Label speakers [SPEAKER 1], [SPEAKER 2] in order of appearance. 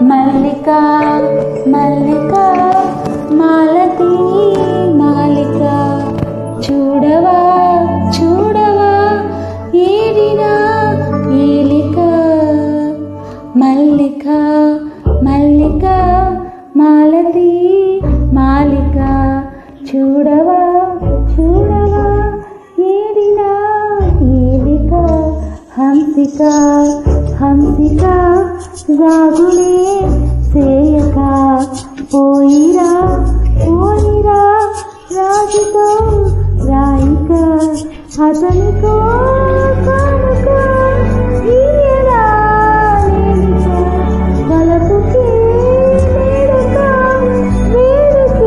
[SPEAKER 1] మల్లికా మల్లికా మాలతి మాలిక చూడవా చూడవా ఏడినా ఏలిక మల్లికా మల్లికా మాలతి మాలిక చూడవా చూడవా ఏడినా ఏలిక హంసిక హంసిక రాగులే సేయక పోయిరా పోయిరా రాజుతో రాయిక అతనిక